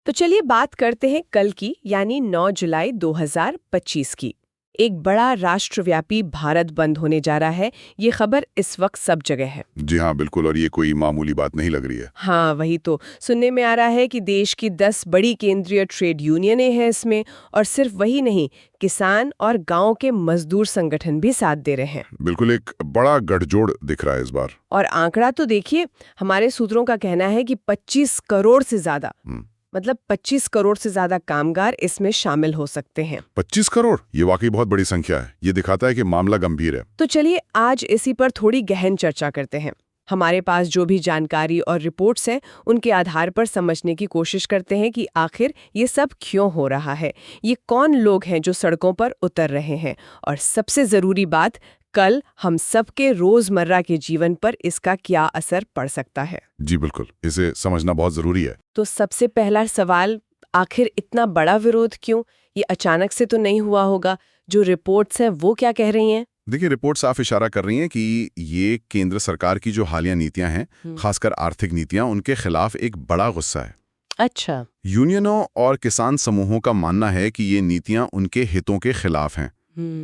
तो चलिए बात करते हैं कल की यानी 9 जुलाई 2025 की। एक बड़ा राष्ट्रव्यापी भारत बंद होने जा रहा है। ये खबर इस वक्त सब जगह है। जी हाँ, बिल्कुल। और ये कोई मामूली बात नहीं लग रही है। हाँ, वही तो सुनने में आ रहा है कि देश की 10 बड़ी केंद्रीय ट्रेड यूनियनें हैं इसमें, और सिर्फ वही नहीं, किसान और गांव के मजदूर संगठन भी साथ दे रहे हैं। बिल्कुल, एक बड़ा गठजोड़ दिख रहा है इस बार। और आंकड़ा तो देखिए, हमारे सूत्रों का कहना है कि 25 करोड़ से ज्यादा, मतलब 25 करोड़ से ज्यादा कामगार इसमें शामिल हो सकते हैं। 25 करोड़, ये वाकई बहुत बड़ी संख्या है। ये दिखाता है कि मामला गंभीर है। तो चलिए आज इसी पर थोड़ी गहन चर्चा करते हैं। हमारे पास जो भी जानकारी और रिपोर्ट्स हैं, उनके आधार पर समझने की कोशिश करते हैं कि आखिर ये सब क्यों हो रहा है, ये कौन लोग हैं जो सड़कों पर उतर रहे हैं, और सबसे जरूरी बात, कल हम सबके रोजमर्रा के जीवन पर इसका क्या असर पड़ सकता है। जी बिल्कुल, इसे समझना बहुत जरूरी है। तो सबसे पहला सवाल, आखिर इतना बड़ा विरोध क्यों? ये अचानक से तो नहीं हुआ होगा। जो रिपोर्ट्स हैं वो क्या कह रही हैं? देखिए, रिपोर्ट साफ इशारा कर रही हैं कि ये केंद्र सरकार की जो हालिया नीतियां हैं, खासकर आर्थिक नीतियां, उनके खिलाफ एक बड़ा गुस्सा है। अच्छा। यूनियनों और किसान समूहों का मानना है कि ये नीतियां उनके हितों के खिलाफ हैं।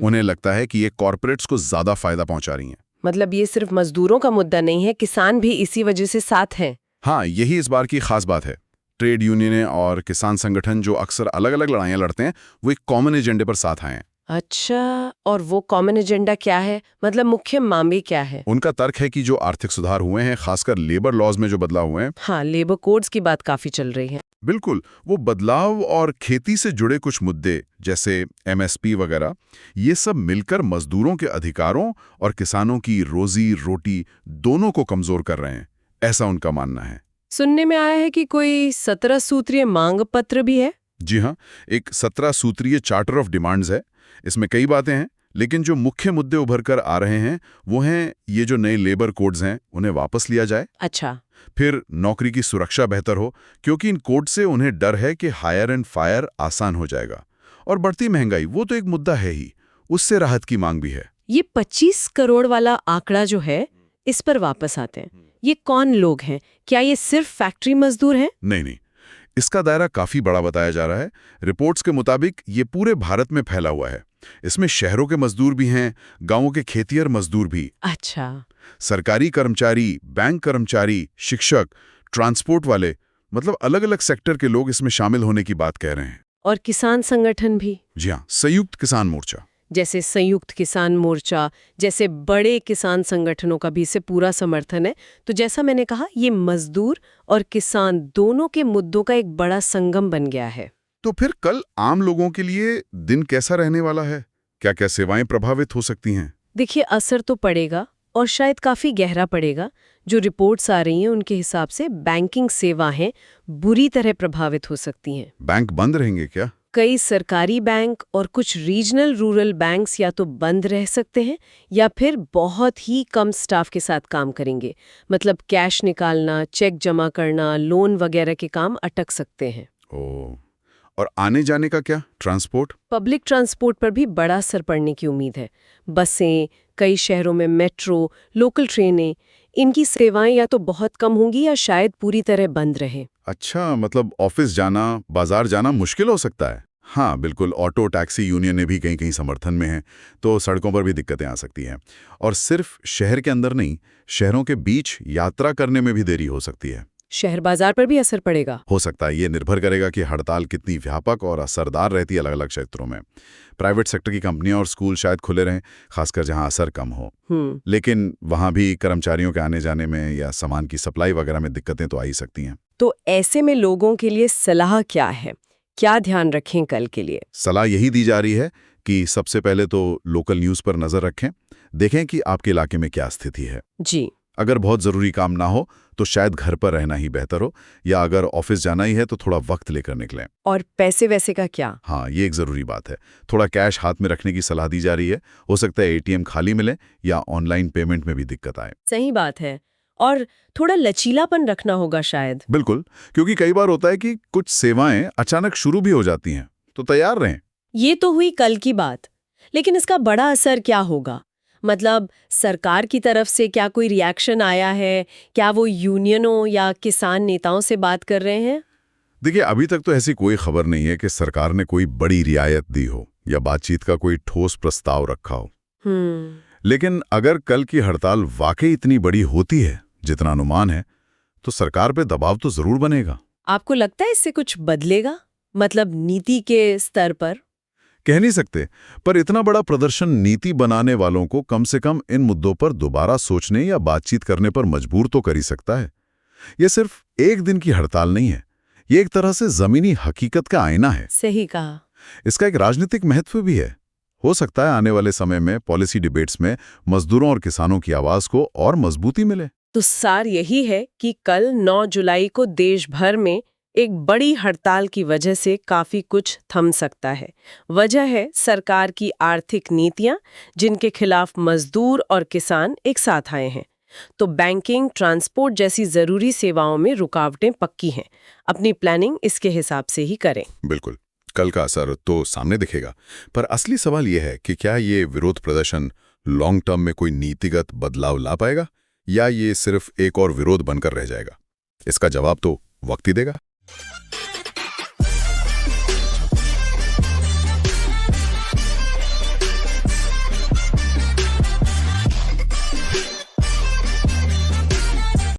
उन्हें लगता है कि ये कॉरपोरेट्स को ज्यादा फायदा पहुंचा रही हैं। मतलब ये सिर्फ मजदूरों का मुद्दा नहीं है, किसान भी इसी वजह से साथ हैं। हाँ, यही इस बार की खास बात है। ट्रेड यूनियनें और किसान संगठन जो अक्सर अलग अलग लड़ाइयां लड़ते हैं, वो एक कॉमन एजेंडे पर साथ आए हैं। अच्छा, और वो कॉमन एजेंडा क्या है? मतलब मुख्य मामले क्या है? उनका तर्क है कि जो आर्थिक सुधार हुए हैं, खासकर लेबर लॉज में जो बदलाव हुए हैं। हाँ, लेबर कोड्स की बात काफी चल रही है। बिल्कुल, वो बदलाव और खेती से जुड़े कुछ मुद्दे जैसे एमएसपी वगैरह, ये सब मिलकर मजदूरों के अधिकारों और किसानों की रोजी रोटी दोनों को कमजोर कर रहे हैं, ऐसा उनका मानना है। सुनने में आया है कि कोई 17 सूत्रीय मांग पत्र भी है। जी हाँ, एक 17 सूत्रीय चार्टर ऑफ डिमांड्स है। इसमें कई बातें हैं, लेकिन जो मुख्य मुद्दे उभर कर आ रहे हैं वो हैं ये जो नए लेबर कोड्स हैं उन्हें वापस लिया जाए। अच्छा। फिर नौकरी की सुरक्षा बेहतर हो, क्योंकि इन कोड से उन्हें डर है कि हायर एंड फायर आसान हो जाएगा। और बढ़ती महंगाई, वो तो एक मुद्दा है ही, उससे राहत की मांग भी है। ये 25 करोड़ वाला आंकड़ा जो है, इस पर वापस आते हैं। ये कौन लोग हैं? क्या ये सिर्फ फैक्ट्री मजदूर हैं? नहीं, इसका दायरा काफी बड़ा बताया जा रहा है। रिपोर्ट्स के मुताबिक ये पूरे भारत में फैला हुआ है। इसमें शहरों के मजदूर भी हैं, गांवों के खेतिहर मजदूर भी। अच्छा। सरकारी कर्मचारी, बैंक कर्मचारी, शिक्षक, ट्रांसपोर्ट वाले, मतलब अलग अलग सेक्टर के लोग इसमें शामिल होने की बात कह रहे हैं। और किसान संगठन भी? जी हाँ, संयुक्त किसान मोर्चा, जैसे संयुक्त किसान मोर्चा जैसे बड़े किसान संगठनों का भी इसे पूरा समर्थन है। तो जैसा मैंने कहा, ये मजदूर और किसान दोनों के मुद्दों का एक बड़ा संगम बन गया है। तो फिर कल आम लोगों के लिए दिन कैसा रहने वाला है? क्या क्या सेवाएं प्रभावित हो सकती हैं? देखिए, असर तो पड़ेगा, और शायद काफी गहरा पड़ेगा। जो रिपोर्ट्स आ रही हैं उनके हिसाब से बैंकिंग सेवाएं बुरी तरह प्रभावित हो सकती हैं। बैंक बंद रहेंगे क्या? कई सरकारी बैंक और कुछ रीजनल रूरल बैंक्स या तो बंद रह सकते हैं या फिर बहुत ही कम स्टाफ के साथ काम करेंगे। मतलब कैश निकालना, चेक जमा करना, लोन वगैरह के काम अटक सकते हैं। ओह, और आने जाने का क्या? ट्रांसपोर्ट? पब्लिक ट्रांसपोर्ट पर भी बड़ा असर पड़ने की उम्मीद है। बसें, कई शहरों में मेट्रो, लोकल ट्रेनें, इनकी सेवाएं या तो बहुत कम होंगी या शायद पूरी तरह बंद रहे। अच्छा, मतलब ऑफिस जाना, बाजार जाना मुश्किल हो सकता है। हाँ बिल्कुल, ऑटो टैक्सी यूनियनें भी कहीं कहीं समर्थन में हैं, तो सड़कों पर भी दिक्कतें आ सकती हैं। और सिर्फ शहर के अंदर नहीं, शहरों के बीच यात्रा करने में भी देरी हो सकती है। शहर बाजार पर भी असर पड़ेगा? हो सकता है। ये निर्भर करेगा कि हड़ताल कितनी व्यापक और असरदार रहती है अलग अलग क्षेत्रों में। प्राइवेट सेक्टर की कंपनियां और स्कूल शायद खुले रहें, खासकर जहां असर कम हो। लेकिन वहां भी कर्मचारियों के आने जाने में या सामान की सप्लाई वगैरह में दिक्कतें तो आ ही सकती हैं। तो ऐसे में लोगों के लिए सलाह क्या है? क्या ध्यान रखें कल के लिए? सलाह यही दी जा रही है कि सबसे पहले तो लोकल न्यूज़ पर नजर रखें, देखें कि आपके इलाके में क्या स्थिति है। जी। अगर बहुत ज़रूरी काम ना हो तो शायद घर पर रहना ही बेहतर हो, या अगर ऑफिस जाना ही है तो थोड़ा वक्त लेकर निकलें। और पैसे वैसे का क्या? हाँ, ये एक ज़रूरी बात है। थोड़ा कैश हाथ में रखने की सलाह दी जा रही है। हो सकता है एटीएम खाली मिले या ऑनलाइन पेमेंट में भी दिक्कत आए। सही बात है। और थोड़ा लचीलापन रखना होगा शायद। बिल्कुल, क्योंकि कई बार होता है कि कुछ सेवाएं अचानक शुरू भी हो जाती हैं, तो तैयार रहें। ये तो हुई कल की बात, लेकिन इसका बड़ा असर क्या होगा? मतलब सरकार की तरफ से क्या कोई रिएक्शन आया है? क्या वो यूनियनों या किसान नेताओं से बात कर रहे हैं? देखिए, अभी तक तो ऐसी कोई खबर नहीं है कि सरकार ने कोई बड़ी रियायत दी हो या बातचीत का कोई ठोस प्रस्ताव रखा हो। लेकिन अगर कल की हड़ताल वाकई इतनी बड़ी होती है जितना अनुमान है, तो सरकार पे दबाव तो जरूर बनेगा। आपको लगता है इससे कुछ बदलेगा, मतलब नीति के स्तर पर? कह नहीं सकते, पर इतना बड़ा प्रदर्शन नीति बनाने वालों को कम से कम इन मुद्दों पर दोबारा सोचने या बातचीत करने पर मजबूर तो कर ही सकता है। यह सिर्फ एक दिन की हड़ताल नहीं है, ये एक तरह से जमीनी हकीकत का आईना है। सही कहा। इसका एक राजनीतिक महत्व भी है। हो सकता है आने वाले समय में पॉलिसी डिबेट्स में मजदूरों और किसानों की आवाज को और मजबूती मिले। तो सार यही है कि कल 9 जुलाई को देश भर में एक बड़ी हड़ताल की वजह से काफी कुछ थम सकता है। वजह है सरकार की आर्थिक नीतियां, जिनके खिलाफ मजदूर और किसान एक साथ आए हैं। तो बैंकिंग, ट्रांसपोर्ट जैसी जरूरी सेवाओं में रुकावटें पक्की हैं। अपनी प्लानिंग इसके हिसाब से ही करें। बिल्कुल, कल का असर तो सामने दिखेगा, पर असली सवाल यह है कि क्या ये विरोध प्रदर्शन लॉन्ग टर्म में कोई नीतिगत बदलाव ला पाएगा या ये सिर्फ एक और विरोध बनकर रह जाएगा? इसका जवाब तो वक्त ही देगा।